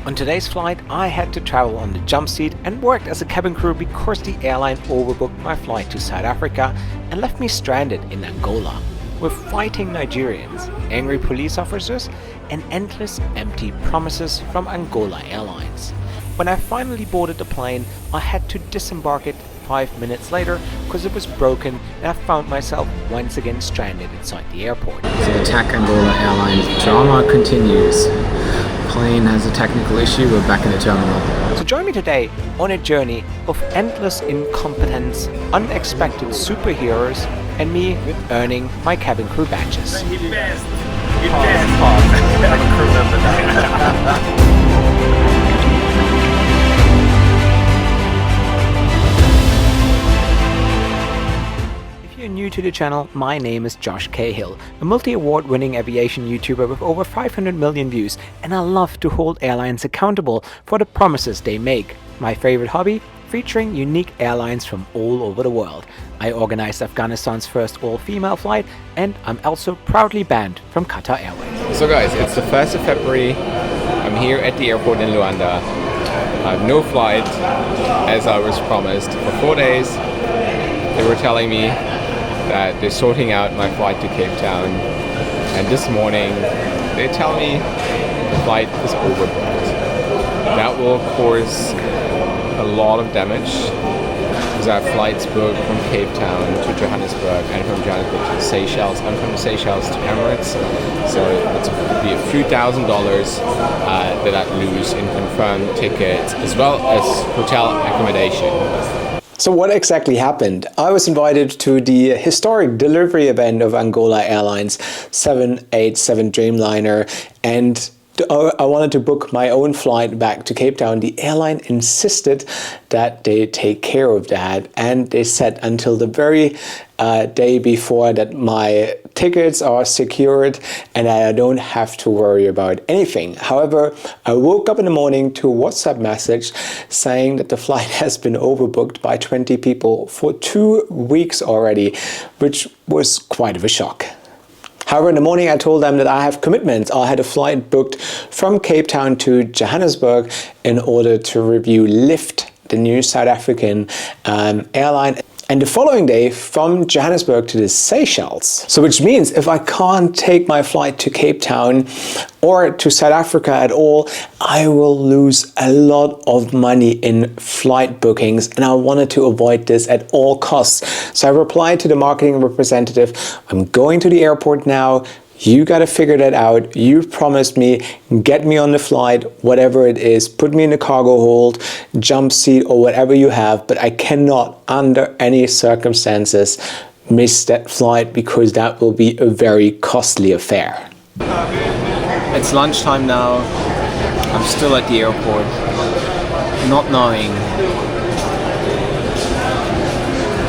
On today's flight, I had to travel on the jump seat and worked as a cabin crew because the airline overbooked my flight to South Africa and left me stranded in Angola with fighting Nigerians, angry police officers, and endless empty promises from Angola Airlines. When I finally boarded the plane, I had to disembark it 5 minutes later because it was broken and I found myself once again stranded inside the airport. The attack Angola Airlines drama continues. Plane has a technical issue, we're back in the terminal. So join me today on a journey of endless incompetence, unexpected superheroes, and me earning my cabin crew badges. He best. I'm a crew member. If you're new to the channel, my name is Josh Cahill, a multi-award winning aviation YouTuber with over 500 million views, and I love to hold airlines accountable for the promises they make. My favorite hobby? Featuring unique airlines from all over the world. I organized Afghanistan's first all-female flight, and I'm also proudly banned from Qatar Airways. So guys, it's the 1st of February. I'm here at the airport in Luanda. I have no flight, as I was promised. For 4 days, they were telling me that they're sorting out my flight to Cape Town, and this morning they tell me the flight is overbooked. That will cause a lot of damage because I have flights booked from Cape Town to Johannesburg and from Johannesburg to the Seychelles and from the Seychelles to Emirates. So it would be a few $1,000s that I'd lose in confirmed tickets as well as hotel accommodation. So what exactly happened? I was invited to the historic delivery event of Angola Airlines 787 Dreamliner, and I wanted to book my own flight back to Cape Town. The airline insisted that they take care of that, and they said until the very day before that my tickets are secured and I don't have to worry about anything. However, I woke up in the morning to a WhatsApp message saying that the flight has been overbooked by 20 people for 2 weeks already, which was quite of a shock. However, in the morning I told them that I have commitments. I had a flight booked from Cape Town to Johannesburg in order to review Lift, the new South African airline, and the following day from Johannesburg to the Seychelles. So which means if I can't take my flight to Cape Town or to South Africa at all, I will lose a lot of money in flight bookings, and I wanted to avoid this at all costs. So I replied to the marketing representative, I'm going to the airport now. You got to figure that out. You promised me, get me on the flight, whatever it is, put me in the cargo hold, jump seat, or whatever you have, but I cannot, under any circumstances, miss that flight because that will be a very costly affair. It's lunchtime now. I'm still at the airport, not knowing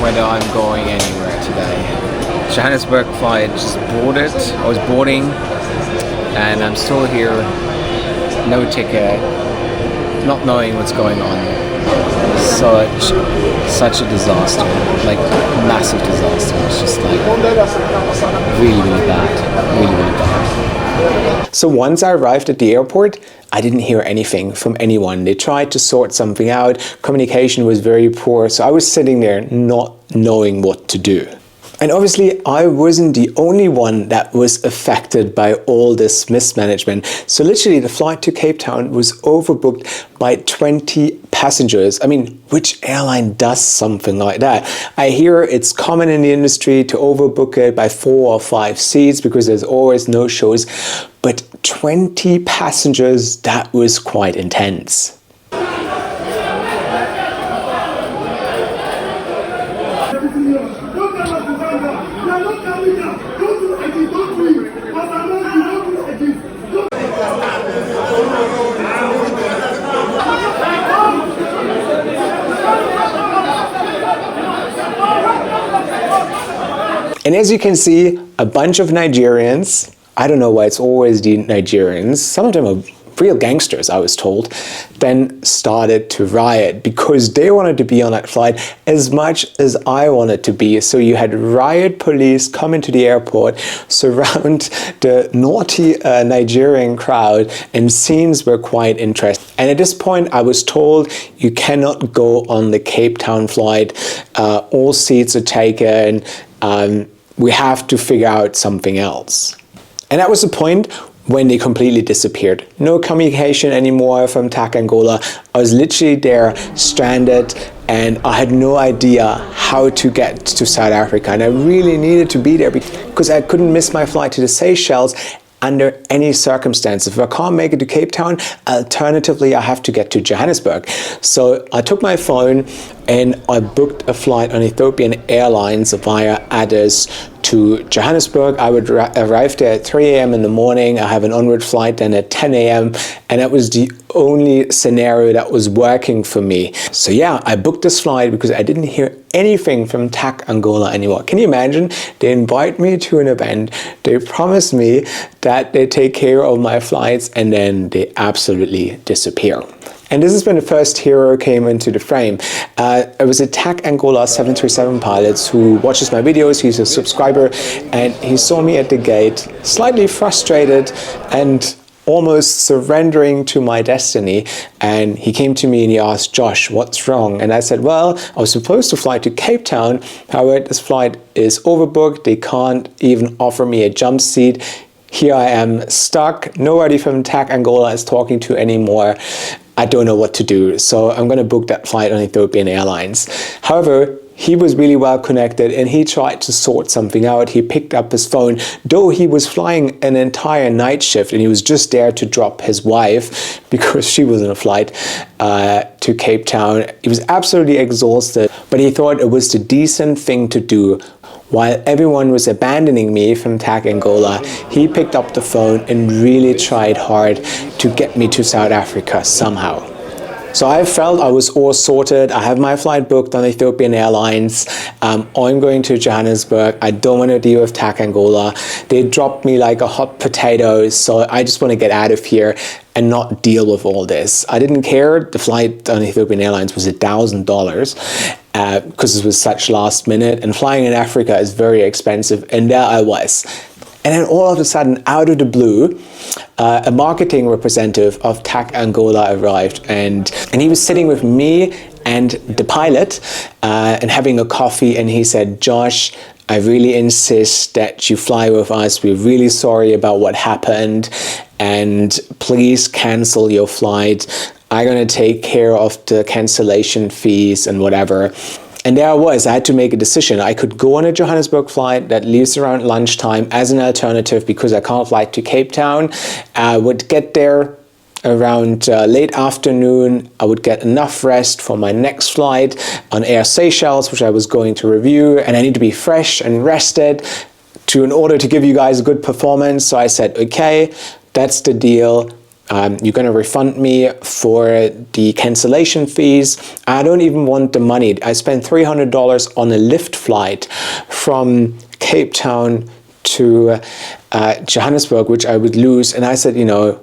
whether I'm going anywhere today. Johannesburg flight just boarded. I was boarding and I'm still here, no ticket, not knowing what's going on. Such a disaster, like massive disaster. It's just like really bad. So once I arrived at the airport, I didn't hear anything from anyone. They tried to sort something out. Communication was very poor. So I was sitting there not knowing what to do. And obviously, I wasn't the only one that was affected by all this mismanagement. So literally, the flight to Cape Town was overbooked by 20 passengers. I mean, which airline does something like that? I hear it's common in the industry to overbook it by 4 or 5 seats because there's always no shows. But 20 passengers, that was quite intense. And as you can see, a bunch of Nigerians, I don't know why it's always the Nigerians, some of them are real gangsters, I was told, then started to riot because they wanted to be on that flight as much as I wanted to be. So you had riot police come into the airport, surround the naughty Nigerian crowd, and scenes were quite interesting. And at this point, I was told you cannot go on the Cape Town flight. All seats are taken. We have to figure out something else. And that was the point when they completely disappeared. No communication anymore from TAC Angola. I was literally there, stranded, and I had no idea how to get to South Africa. And I really needed to be there because I couldn't miss my flight to the Seychelles under any circumstance. If I can't make it to Cape Town, alternatively, I have to get to Johannesburg. So I took my phone and I booked a flight on Ethiopian Airlines via Addis to Johannesburg. I would arrive there at 3 a.m. in the morning. I have an onward flight then at 10 a.m. and that was the only scenario that was working for me. So yeah, I booked this flight because I didn't hear anything from TAC Angola anymore. Can you imagine? They invite me to an event. They promise me that they take care of my flights and then they absolutely disappear. And this is when the first hero came into the frame. It was a TAC Angola 737 pilot who watches my videos. He's a subscriber and he saw me at the gate, slightly frustrated and almost surrendering to my destiny. And he came to me and he asked, "Josh, what's wrong?" And I said, well, I was supposed to fly to Cape Town. However, this flight is overbooked. They can't even offer me a jump seat. Here I am stuck. Nobody from TAC Angola is talking to anymore. I don't know what to do. So I'm going to book that flight on Ethiopian Airlines. However, he was really well connected and he tried to sort something out. He picked up his phone, though he was flying an entire night shift and he was just there to drop his wife because she was on a flight to Cape Town. He was absolutely exhausted, but he thought it was the decent thing to do. While everyone was abandoning me from TAC Angola, he picked up the phone and really tried hard to get me to South Africa somehow. So I felt I was all sorted. I have my flight booked on Ethiopian Airlines. I'm going to Johannesburg. I don't want to deal with TAC Angola. They dropped me like a hot potato. So I just want to get out of here and not deal with all this. I didn't care. The flight on Ethiopian Airlines was $1,000 because it was such last minute. And flying in Africa is very expensive. And there I was. And then all of a sudden, out of the blue, a marketing representative of TAC Angola arrived and he was sitting with me and the pilot and having a coffee, and he said, "Josh, I really insist that you fly with us. We're really sorry about what happened and please cancel your flight. I'm going to take care of the cancellation fees and whatever." And there I was, I had to make a decision. I could go on a Johannesburg flight that leaves around lunchtime as an alternative because I can't fly to Cape Town. I would get there around late afternoon. I would get enough rest for my next flight on Air Seychelles, which I was going to review. And I need to be fresh and rested in order to give you guys a good performance. So I said, okay, that's the deal. You're going to refund me for the cancellation fees. I don't even want the money. I spent $300 on a lift flight from Cape Town to Johannesburg, which I would lose. And I said, you know,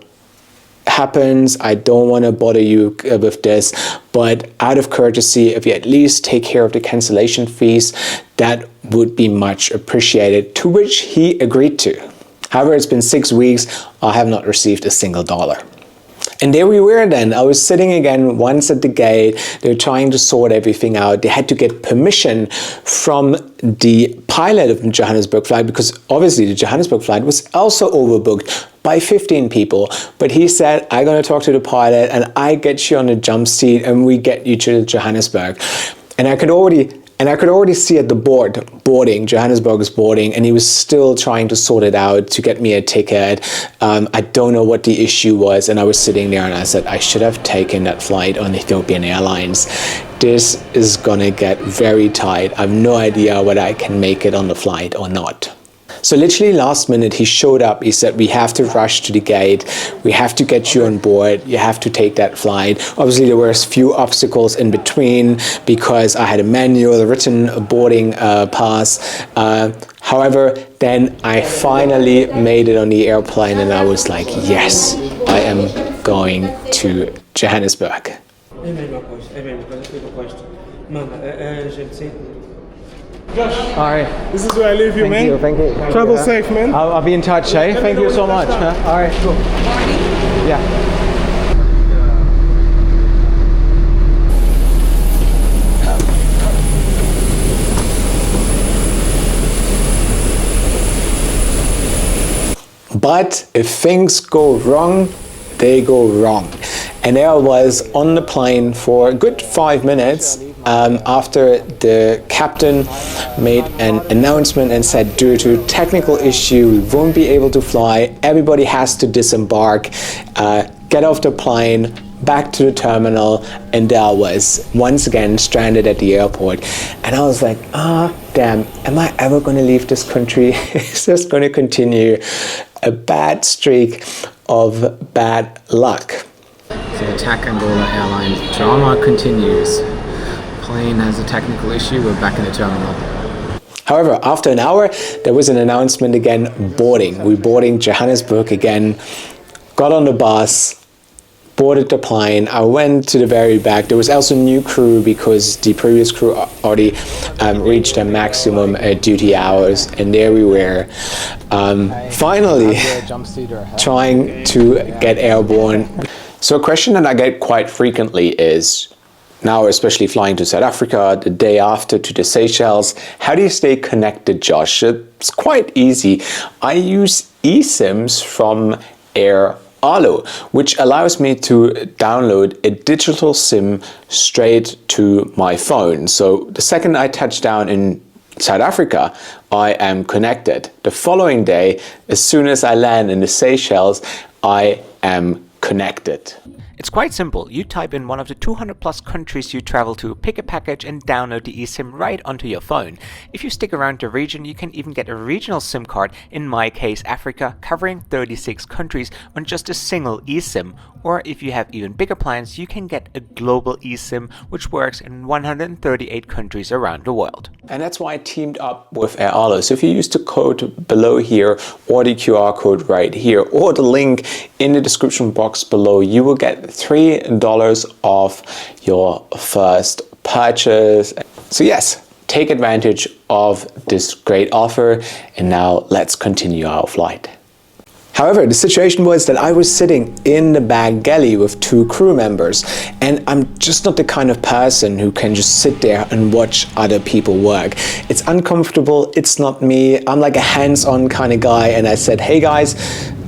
happens. I don't want to bother you with this, but out of courtesy, if you at least take care of the cancellation fees, that would be much appreciated, to which he agreed to. However, it's been 6 weeks, I have not received a single dollar. And there we were then. I was sitting again once at the gate. They were trying to sort everything out. They had to get permission from the pilot of the Johannesburg flight because obviously the Johannesburg flight was also overbooked by 15 people. But he said, I'm going to talk to the pilot and I get you on a jump seat and we get you to Johannesburg. And I could already see at the boarding, Johannesburg is boarding, and he was still trying to sort it out to get me a ticket. I don't know what the issue was, and I was sitting there and I said, I should have taken that flight on Ethiopian Airlines. This is gonna get very tight. I have no idea whether I can make it on the flight or not. So literally last minute he showed up. He said, we have to rush to the gate. We have to get you on board. You have to take that flight. Obviously there were a few obstacles in between because I had a manual written boarding pass. However, then I finally made it on the airplane and I was like, yes, I am going to Johannesburg. É a mesma coisa, tudo gosto. Mano, a gente sim. Alright. This is where I leave you, man. Thank you. Travel safe, man. I'll be in touch, eh? Thank you so much. Alright, cool. Yeah. But if things go wrong, they go wrong. And there I was on the plane for a good 5 minutes after the captain made an announcement and said, due to technical issue, we won't be able to fly. Everybody has to disembark, get off the plane, back to the terminal, and there I was once again stranded at the airport. And I was like, damn, am I ever going to leave this country? Is this going to continue? A bad streak of bad luck. So attack Angola Airlines drama continues. Plane has a technical issue, we're back in the terminal. However, after an hour, there was an announcement again, boarding. We're boarding Johannesburg again, got on the bus, boarded the plane. I went to the very back. There was also new crew because the previous crew already reached their maximum duty hours, and there we were, finally trying to get airborne. So a question that I get quite frequently is, now especially flying to South Africa, the day after to the Seychelles, how do you stay connected, Josh? It's quite easy. I use eSIMs from Airline, which allows me to download a digital SIM straight to my phone. So the second I touch down in South Africa, I am connected. The following day, as soon as I land in the Seychelles, I am connected. It's quite simple. You type in one of the 200 plus countries you travel to, pick a package and download the eSIM right onto your phone. If you stick around the region, you can even get a regional SIM card, in my case Africa, covering 36 countries on just a single eSIM. Or if you have even bigger plans, you can get a global eSIM which works in 138 countries around the world. And that's why I teamed up with Airline. So if you use the code below here, or the QR code right here, or the link in the description box below, you will get $3 off your first purchase. So yes, take advantage of this great offer, and now let's continue our flight. However, the situation was that I was sitting in the back galley with 2 crew members, and I'm just not the kind of person who can just sit there and watch other people work. It's uncomfortable, it's not me. I'm like a hands-on kind of guy, and I said, hey guys,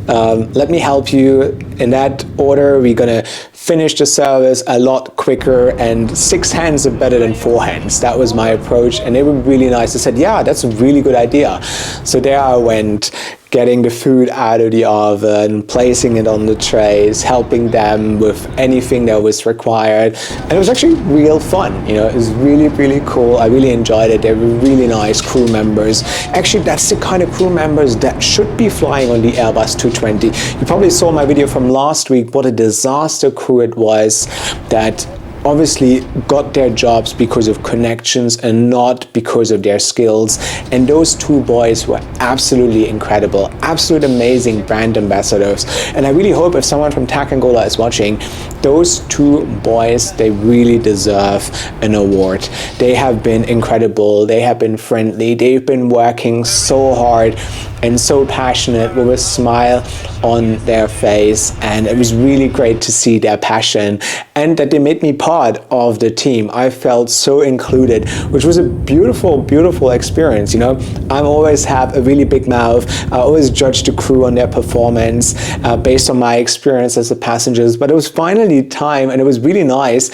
let me help you. In that order, we're gonna finish the service a lot quicker, and 6 hands are better than 4 hands. That was my approach, and they were really nice. They said, yeah, that's a really good idea. So there I went, getting the food out of the oven, placing it on the trays, helping them with anything that was required. And it was actually real fun, you know, it was really, really cool. I really enjoyed it. They were really nice crew members. Actually, that's the kind of crew members that should be flying on the Airbus 220. You probably saw my video from last week, what a disaster crew it was that obviously got their jobs because of connections and not because of their skills. And those 2 boys were absolutely incredible, absolute amazing brand ambassadors. And I really hope if someone from TAC Angola is watching, those 2 boys, they really deserve an award. They have been incredible, they have been friendly, they've been working so hard and so passionate with a smile on their face, and it was really great to see their passion and that they made me part of the team. I felt so included, which was a beautiful, beautiful experience. You know, I always have a really big mouth. I always judge the crew on their performance based on my experience as a passengers, but it was finally time, and it was really nice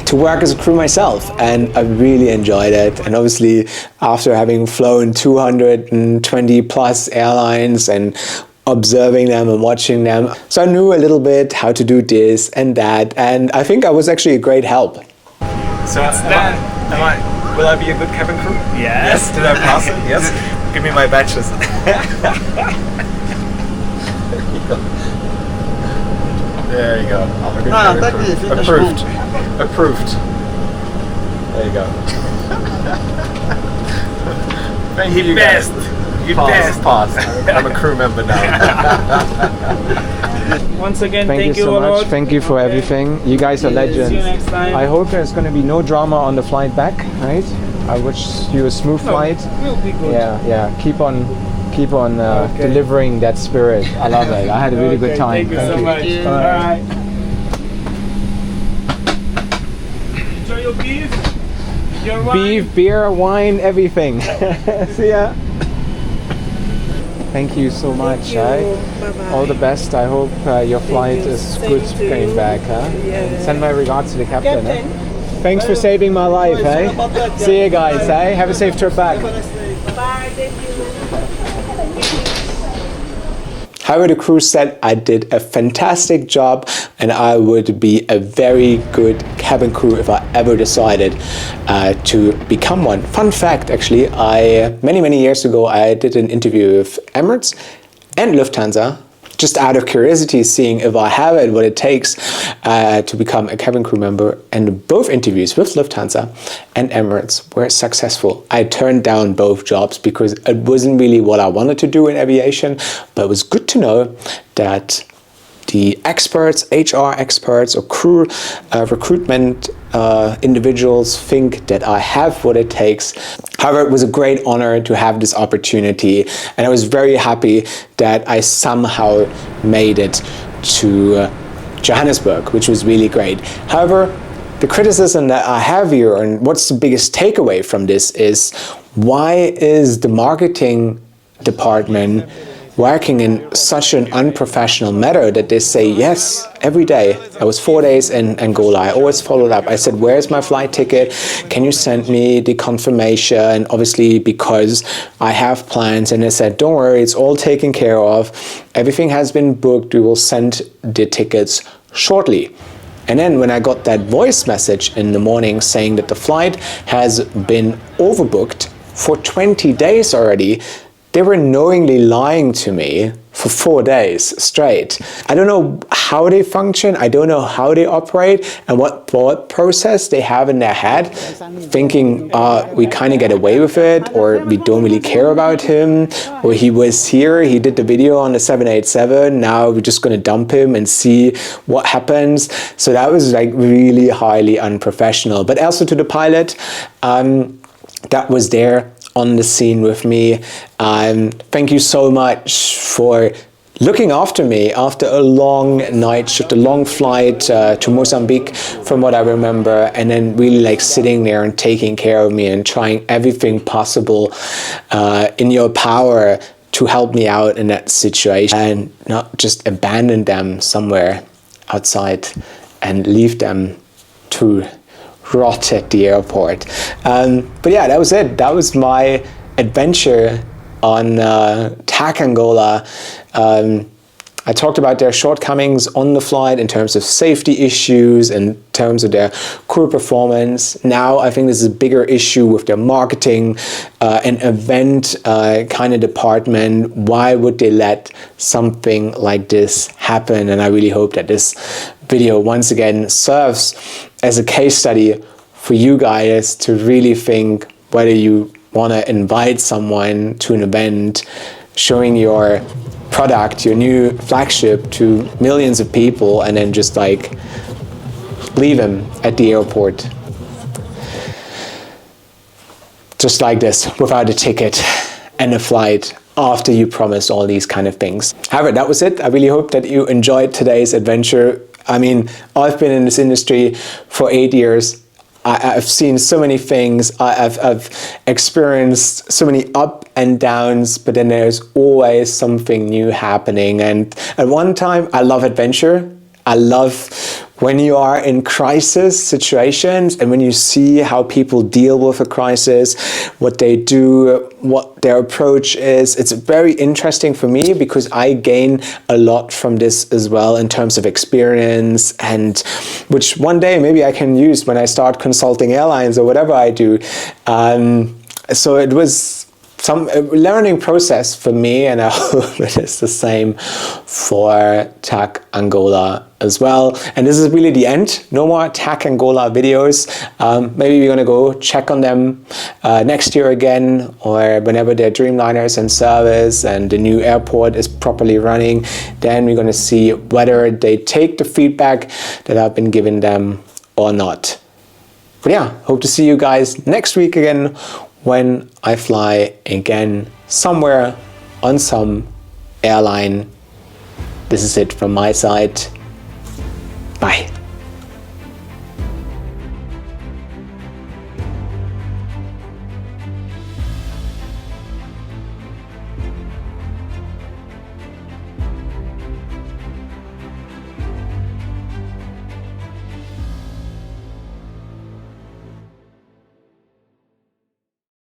to work as a crew myself, and I really enjoyed it. And obviously after having flown 220 plus airlines and observing them and watching them, so I knew a little bit how to do this and that, and I think I was actually a great help. So will I be a good cabin crew? Yes. Did I pass it? Yes. Give me my badges. There you go. I'm a good cabin crew. Approved. Approved. There you go. Thank you guys. You passed. I'm a crew member now. Once again, Thank you so a much. lot. Thank you for everything. You guys are legends. See you next time. I hope there's going to be no drama on the flight back, right? I wish you a smooth flight. We'll be good. Yeah. Keep on delivering that spirit. I love it. I had a really good time. Thank you so much. Bye. Enjoy your beef. Your wine. Beef, beer, wine, everything. See ya. Thank you so much. Bye-bye. All the best. I hope your flight is good going back. Send my regards to the captain. Thanks for saving my life. See you guys. Have a safe trip back. Bye, thank you. However, the crew said I did a fantastic job and I would be a very good cabin crew if I ever decided to become one. Fun fact, actually, many years ago I did an interview with Emirates and Lufthansa, just out of curiosity, seeing if I have it, what it takes to become a cabin crew member. And both interviews with Lufthansa and Emirates were successful. I turned down both jobs because it wasn't really what I wanted to do in aviation, but it was good to know that the experts, HR experts or crew recruitment individuals think that I have what it takes. However, it was a great honor to have this opportunity and I was very happy that I somehow made it to Johannesburg, which was really great. However, the criticism that I have here and what's the biggest takeaway from this is, why is the marketing department working in such an unprofessional manner that they say yes every day? I was 4 days in Angola. I always followed up. I said, where's my flight ticket? Can you send me the confirmation? Obviously, because I have plans. And they said, don't worry, it's all taken care of. Everything has been booked. We will send the tickets shortly. And then when I got that voice message in the morning saying that the flight has been overbooked for 20 days already, they were knowingly lying to me for 4 days straight. I don't know how they function, I don't know how they operate and what thought process they have in their head, thinking we kind of get away with it, or we don't really care about him, or he was here, he did the video on the 787, now we're just going to dump him and see what happens. So that was like really highly unprofessional. But also to the pilot that was there on the scene with me, thank you so much for looking after me after a long night shift, a long flight to Mozambique from what I remember, and then really like sitting there and taking care of me and trying everything possible in your power to help me out in that situation and not just abandon them somewhere outside and leave them to rot at the airport. But yeah, that was it. That was my adventure on TAC Angola. I talked about their shortcomings on the flight in terms of safety issues, in terms of their crew performance. Now I think this is a bigger issue with their marketing and event kind of department. Why would they let something like this happen? And I really hope that this video once again serves as a case study for you guys to really think whether you want to invite someone to an event showing your product, your new flagship, to millions of people and then just like leave them at the airport just like this without a ticket and a flight after you promised all these kind of things. However, that was it. I really hope that you enjoyed today's adventure. I mean, I've been in this industry for 8 years. I've seen so many things. I've experienced so many up and downs, but then there's always something new happening. And at one time, I love adventure. I love when you are in crisis situations and when you see how people deal with a crisis, what they do, what their approach is. It's very interesting for me because I gain a lot from this as well in terms of experience, and which one day maybe I can use when I start consulting airlines or whatever I do. So it was some learning process for me, and I hope it is the same for TAC Angola as well. And this is really the end. No more TAC Angola videos. Maybe we're gonna go check on them next year again, or whenever their Dreamliner is in service and the new airport is properly running. Then we're gonna see whether they take the feedback that I've been giving them or not. But yeah, hope to see you guys next week again when I fly again somewhere on some airline. This is it from my side. Bye.